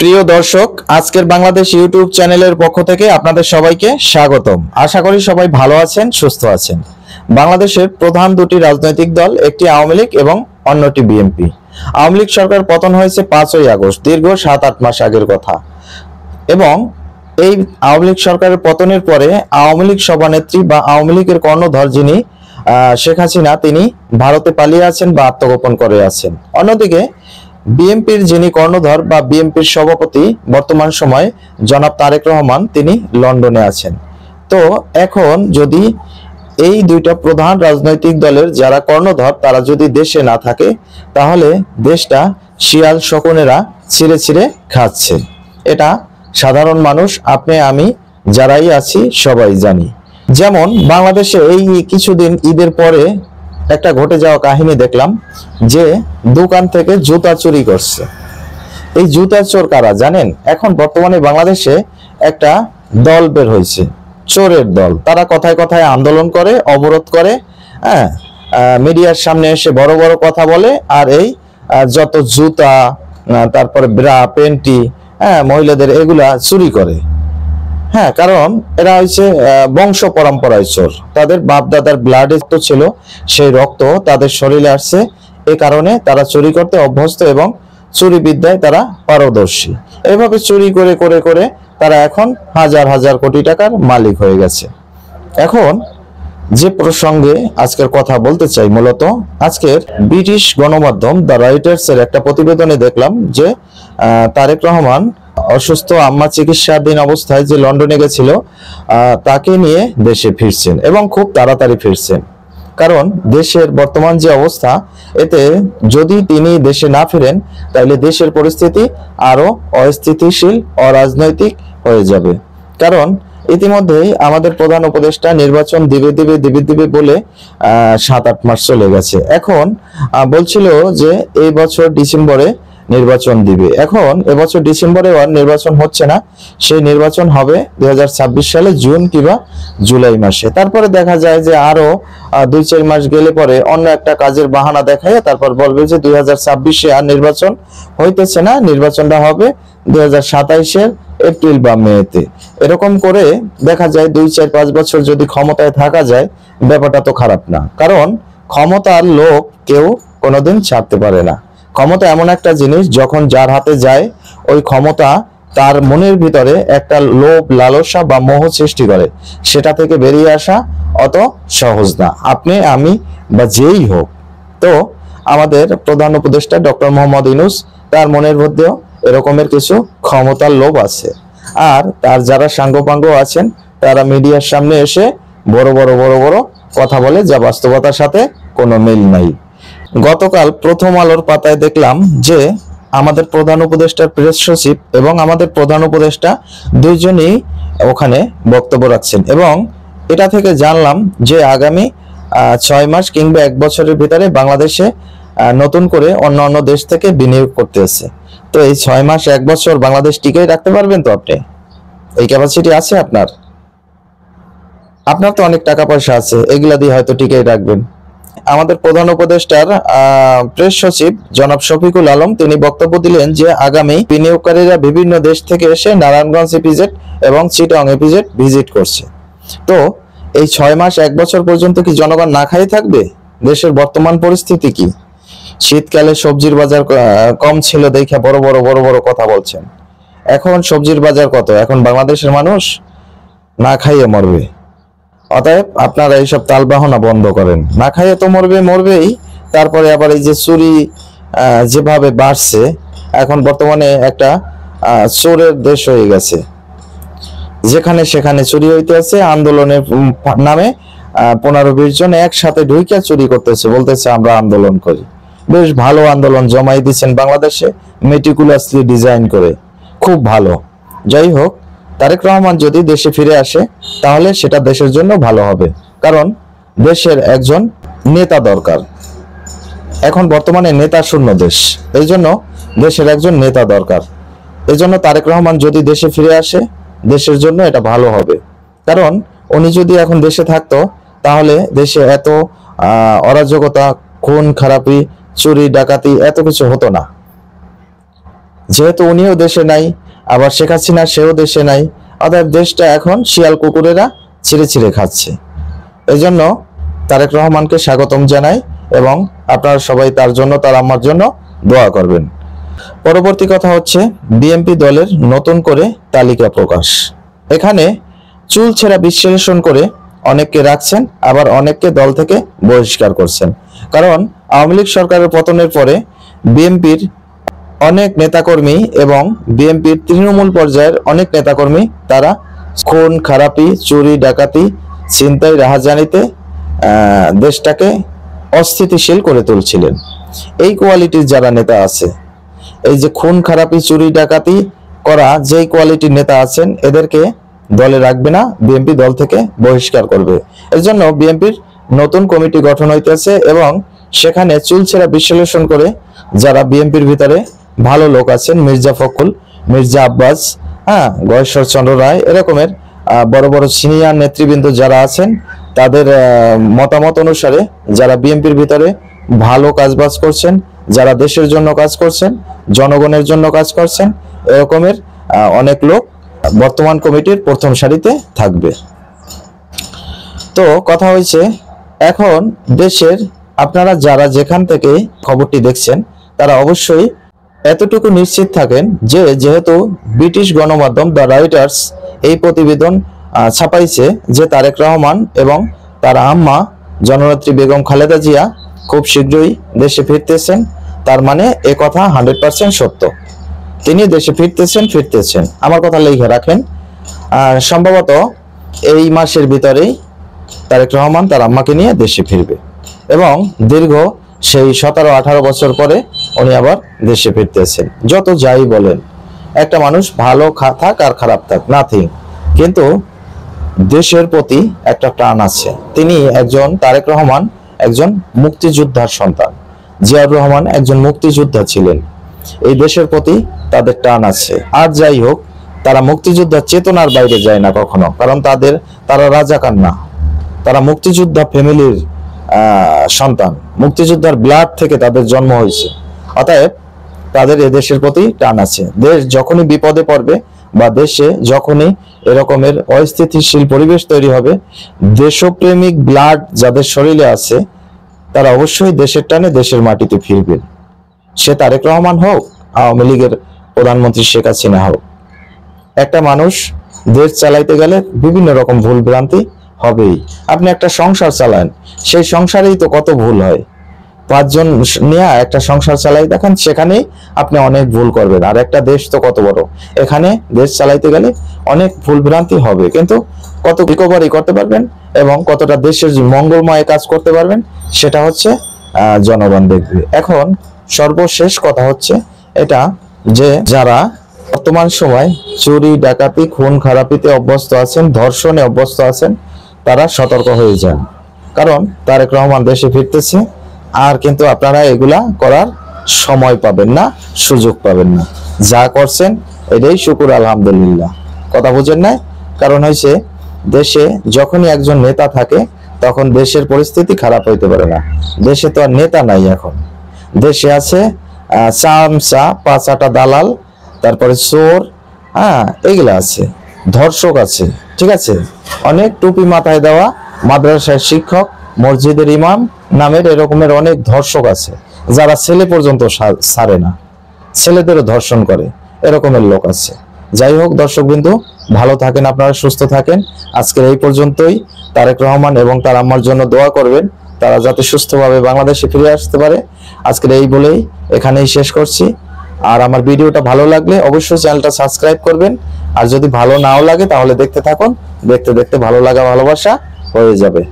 প্রিয় দর্শক, আজকের বাংলাদেশ ইউটিউব চ্যানেলের পক্ষ থেকে আপনাদের সবাইকে স্বাগতম। আশা করি সবাই ভালো আছেন, সুস্থ আছেন। বাংলাদেশের প্রধান দুটি রাজনৈতিক দল, একটি আওয়ামী লীগ এবং অন্যটি বিএনপি। আওয়ামী লীগ সরকার পতন হয়েছে 5ই আগস্ট, দীর্ঘ 7-8 মাস আগের কথা। এবং এই আওয়ামী লীগ সরকারের পতনের পরে আওয়ামী লীগ সভানেত্রী বা আওয়ামী লীগের কর্ণধার যিনি শেখ হাসিনা, তিনি ভারতে পালিয়ে আছেন বা আত্মগোপন করে আছেন। অন্যদিকে বিএনপির যিনি কর্ণধার বা বিএনপির সভাপতি বর্তমান সময়ে জনাব তারেক রহমান, তিনি লন্ডনে আছেন। তো এখন যদি এই দুইটা প্রধান রাজনৈতিক দলের যারা কর্ণধার তারা যদি দেশে না থাকে, তাহলে দেশটা শিয়াল শকুনেরা ছিঁড়ে ছিঁড়ে খাচ্ছে। এটা সাধারণ মানুষ, আপনি আমি যারাই আছি সবাই জানি। যেমন বাংলাদেশে এই কিছুদিন ঈদের পরে একটা ঘটে যাওয়া কাহিনী দেখলাম যে দোকান থেকে জুতা চুরি করছে। এই জুতা চোর কারা জানেন? এখন বর্তমানে বাংলাদেশে একটা দল বের হয়েছে, চোরের দল। তারা কথায় কথায় আন্দোলন করে, অবরোধ করে, মিডিয়ার সামনে এসে বড় বড় কথা বলে, আর এই যত জুতা, তারপরে ব্রা, পেন্টি, মহিলাদের, এগুলা চুরি করে। কারণ এরা হচ্ছে বংশ পরম্পরায় চোর। তাদের বাপ দাদার ব্লাডে তো ছিল, সেই রক্ত তাদের শরীরে আসছে। এই কারণে তারা চুরি করতে অভ্যস্ত এবং চুরি বিদ্যায় তারা পারদর্শী। এইভাবে চুরি করে করে করে তারা এখন হাজার হাজার কোটি টাকার মালিক হয়ে গেছে। এখন যে প্রসঙ্গে আজকের কথা বলতে চাই, মূলত আজকের ব্রিটিশ গণমাধ্যম দ্য রাইটার্স এর একটা প্রতিবেদনে দেখলাম যে তারেক রহমান অসুস্থ আম্মা চিকিৎসাধীন অবস্থায় যে লন্ডনে গেছিল, তাকে নিয়ে দেশে ফিরছেন এবং খুব তাড়াতাড়ি ফিরছেন। কারণ দেশের বর্তমান যে অবস্থা, এতে যদি তিনি দেশে না ফিরেন তাহলে দেশের পরিস্থিতি আরো অস্থিতিশীল, অরাজনৈতিক হয়ে যাবে। কারণ ইতিমধ্যেই আমাদের প্রধান উপদেষ্টা নির্বাচন দিবে বলে 7-8 মাস চলে গেছে। এখন বলছিল যে এই বছর ডিসেম্বরে নির্বাচন দিবে। এখন এবছর ডিসেম্বরে আর নির্বাচন হচ্ছে না, সেই নির্বাচন হবে 2026 সালে জুন কিংবা জুলাই মাসে। তারপরে দেখা যায় যে আরো 2-4 মাস গেলে পরে অন্য একটা কাজের বাহানা দেখায় তারপর বলবে যে 2026-এ আর নির্বাচন হইতেছে না, নির্বাচনটা হবে 2027-এর এপ্রিল বা মেতে। এরকম করে দেখা যায় 2-4-5 বছর যদি ক্ষমতায় থাকা যায়, ব্যাপারটা তো খারাপ না। কারণ ক্ষমতার লোভ কেউ কোনোদিন ছাড়তে পারে না। ক্ষমতা এমন একটা জিনিস, যখন যার হাতে যায় ওই ক্ষমতা তার মনের ভিতরে একটা লোভ, লালসা বা মোহ সৃষ্টি করে। সেটা থেকে বেরিয়ে আসা অত সহজ না, আপনি আমি বা যেই হোক। তো আমাদের প্রধান উপদেষ্টা ডক্টর মোহাম্মদ ইউনূস, তার মনের মধ্যেও এরকমের কিছু ক্ষমতার লোভ আছে। আর তার যারা সাঙ্গপাঙ্গ আছেন, তারা মিডিয়ার সামনে এসে বড় বড় কথা বলে, যা বাস্তবতার সাথে কোনো মিল নাই। গতকাল প্রথম আলোর পাতায় দেখলাম যে আমাদের প্রধান উপদেষ্টার প্রেস সচিব এবং আমাদের প্রধান উপদেষ্টা দুইজনই ওখানে বক্তব্য রাখছেন। এবং এটা থেকে জানলাম যে আগামী 6 মাস কিংবা 1 বছরের ভিতরে বাংলাদেশে নতুন করে অন্য দেশ থেকে বিনিয়োগ করতে আছে। তো এই 6 মাস 1 বছর বাংলাদেশ টিকেই রাখতে পারবেন তো? আপনি এই ক্যাপাসিটি আছে আপনার? তো অনেক টাকা পয়সা আছে, এগুলা দিয়ে হয়তো টিকেই রাখবেন। আমাদের প্রধান উপদেষ্টার প্রেস সচিব জনাব শফিকুল আলম, তিনি বক্তব্য দিলেন যে আগামী বিনিয়োগকারীরা বিভিন্ন দেশ থেকে এসে নারায়ণগঞ্জ ইপিজেড এবং চিটাগং ইপিজেড ভিজিট করছে। তো এই 6 মাস 1 বছর পর্যন্ত কি জনগণ না খাই থাকবে? দেশের বর্তমান পরিস্থিতি কি? শীতকালে সবজির বাজার কম ছিল দেখে বড় বড় কথা বলছেন। এখন সবজির বাজার কত? এখন বাংলাদেশের মানুষ না খাইয়ে মরবে। অতএব আপনারা এইসব তালবাহনা বন্ধ করেন। না খাইয়ে তো মরবেই। তারপরে আবার এই যে চুরি যেভাবে বাড়ছে, এখন বর্তমানে একটা চোরের দেশ হয়ে গেছে। যেখানে সেখানে চুরি হইতে আছে। আন্দোলনের নামে 15-20 জন একসাথে ঢুইকা চুরি করতেছে, বলতেছে আমরা আন্দোলন করি। বেশ ভালো আন্দোলন জমাই দিচ্ছেন বাংলাদেশে, মেটিকুলাসলি ডিজাইন করে, খুব ভালো। যাই হোক, তারেক রহমান যদি দেশে ফিরে আসে তাহলে সেটা দেশের জন্য ভালো হবে। কারণ দেশের একজন নেতা দরকার। এখন বর্তমানে নেতা শূন্য দেশ, এই জন্য দেশের একজন নেতা দরকার। এই জন্য তারেক রহমান যদি দেশে ফিরে আসে, দেশের জন্য এটা ভালো হবে। কারণ উনি যদি এখন দেশে থাকতো তাহলে দেশে এত অরাজকতা, খুন খারাপি, চুরি ডাকাতি এত কিছু হতো না। যেহেতু উনিও দেশে নাই, আবার শেখ হাসিনা সেও দেশে নাই, অতএব দেশটা এখন শিয়াল কুকুরেরা ছিঁড়ে ছিঁড়ে খাচ্ছে। এজন্য তারেক রহমানকে স্বাগতম জানাই এবং আপনারা সবাই তার জন্য, তার আম্মার জন্য দোয়া করবেন। পরবর্তী কথা হচ্ছে বিএনপি দলের নতুন করে তালিকা প্রকাশ। এখানে চুলছেরা বিশ্লেষণ করে অনেককে রাখছেন, আবার অনেককে দল থেকে বহিষ্কার করছেন। কারণ আওয়ামী লীগ সরকারের পতনের পরে বিএনপির অনেক নেতাকর্মী এবং বিএনপির তৃণমূল পর্যায়ের অনেক নেতাকর্মী তারা খুন খারাপি, চুরি ডাকাতি, ছিনতাই রাহাজানিতে দেশটাকে অস্থিতিশীল করে তুলছিলেন। এই কোয়ালিটির যারা নেতা আছে, এই যে খুন খারাপি চুরি ডাকাতি করা যেই কোয়ালিটির নেতা আছেন, এদেরকে দলে রাখবে না, বিএনপি দল থেকে বহিষ্কার করবে। এর জন্য বিএনপির নতুন কমিটি গঠন হইতেছে এবং সেখানে চুলছেরা বিশ্লেষণ করে যারা বিএনপির ভিতরে ভালো লোক আছেন, মির্জা ফখরুল, মির্জা আব্বাস, গয়েশ্বর চন্দ্র রায়, এরকমের বড় বড় সিনিয়র নেতৃবৃন্দ যারা আছেন, তাদের মতামত অনুসারে যারা বিএনপির ভিতরে ভালো কাজবাজ করছেন, যারা দেশের জন্য কাজ করছেন, জনগণের জন্য কাজ করছেন, এরকমের অনেক লোক বর্তমান কমিটির প্রথম সারিতে থাকবে। তো কথা হয়েছে, এখন দেশের আপনারা যারা যেখান থেকে খবরটি দেখছেন তারা অবশ্যই এতটুকু নিশ্চিত থাকেন যে যেহেতু ব্রিটিশ গণমাধ্যম দ্য রয়টার্স এই প্রতিবেদন ছাপাইছে যে তারেক রহমান এবং তার আম্মা জননেত্রী বেগম খালেদা জিয়া খুব শীঘ্রই দেশে ফিরতেছেন, তার মানে এ কথা 100% সত্য। তিনি দেশে ফিরতেছেন, আমার কথা লিখে রাখেন। সম্ভবত এই মাসের ভিতরেই তারেক রহমান তার আম্মাকে নিয়ে দেশে ফিরবে এবং দীর্ঘ সেই 17-18 বছর পরে উনি আবার দেশে ফিরতেছেন। যত যাই বলেন, একটা মানুষ ভালো থাক আর খারাপ থাক, নাথিং, কিন্তু দেশের প্রতি একটা টান আছে। তিনি একজন, তারেক রহমান একজন মুক্তিযোদ্ধার সন্তান, জিয়াউর রহমান একজন মুক্তিযোদ্ধা ছিলেন, এই দেশের প্রতি তাদের টান আছে। আর যাই হোক, তারা মুক্তিযোদ্ধার চেতনার বাইরে যায় না কখনো, কারণ তারা রাজাকার না, তারা মুক্তিযোদ্ধা ফ্যামিলির সন্তান, মুক্তিযোদ্ধার ব্লাড থেকে তাদের জন্ম হয়েছে। অতএব তাদের এদেশের প্রতি টান আছে। দেশ যখনই বিপদে পড়বে বা দেশে যখনই এরকমের অস্থিতিশীল পরিবেশ তৈরি হবে, দেশপ্রেমিক ব্লাড যাদের শরীরে আছে তারা অবশ্যই দেশের টানে দেশের মাটিতে ফিরবেন। সে তারেক রহমান হোক, আওয়ামী লীগের প্রধানমন্ত্রী শেখ হাসিনা হোক, একটা মানুষ দেশ চালাইতে গেলে বিভিন্ন রকম ভুল ভ্রান্তি হবেই। আপনি একটা সংসার চালান, সেই সংসারেই তো কত ভুল হয়। 5 জন নিয়ে একটা সংসার চালাই দেখেন, সেখানেই আপনি অনেক ভুল করবেন। আর একটা দেশ তো কত বড়, এখানে দেশ চালাইতে গেলে অনেক ভুল ভ্রান্তি হবে, কিন্তু কত রিকভারি করতে পারবেন এবং কতটা দেশের মঙ্গলময় কাজ করতে পারবেন সেটা হচ্ছে জনগণ দেখবে। এখন সর্বশেষ কথা হচ্ছে এটা যে যারা বর্তমান সময় চুরি ডাকাতি খুন খারাপিতে অভ্যস্ত আছেন, ধর্ষণে অভ্যস্ত আছেন, তারা সতর্ক হয়ে যান, কারণ তারেক রহমান দেশে ফিরতেছে। আর কিন্তু আপনারা এগুলা করার সময় পাবেন না, সুযোগ পাবেন না। যা করছেন এটাই শুকুর আলহামদুলিল্লাহ, কথা বুঝেন না? কারণ হয়েছে দেশে যখনই একজন নেতা থাকে তখন দেশের পরিস্থিতি খারাপ হইতে পারে না। দেশে তো আর নেতা নাই, এখন দেশে আছে চামচা, 5 দালাল, তারপরে চোর, এগুলা আছে, ধর্ষক আছে, ঠিক আছে, অনেক টুপি মাথায় দেওয়া মাদ্রাসার শিক্ষক, মসজিদের ইমাম নামের এরকমের অনেক ধর্ষক আছে, যারা ছেলে পর্যন্ত ছাড়ে না, ছেলেদেরও ধর্ষণ করে, এরকমের লোক আছে। যাই হোক দর্শকবৃন্দু, ভালো থাকেন, আপনারা সুস্থ থাকেন। আজকের এই পর্যন্তই। তারেক রহমান এবং তার আম্মার জন্য দোয়া করবেন, তারা যাতে সুস্থভাবে বাংলাদেশে ফিরে আসতে পারে। আজকের এই বলেই এখানেই শেষ করছি। আর আমার ভিডিওটা ভালো লাগলে অবশ্যই চ্যানেলটা সাবস্ক্রাইব করবেন, আর যদি ভালো নাও লাগে তাহলে দেখতে থাকুন, দেখতে দেখতে ভালো লাগা ভালোবাসা হয়ে যাবে।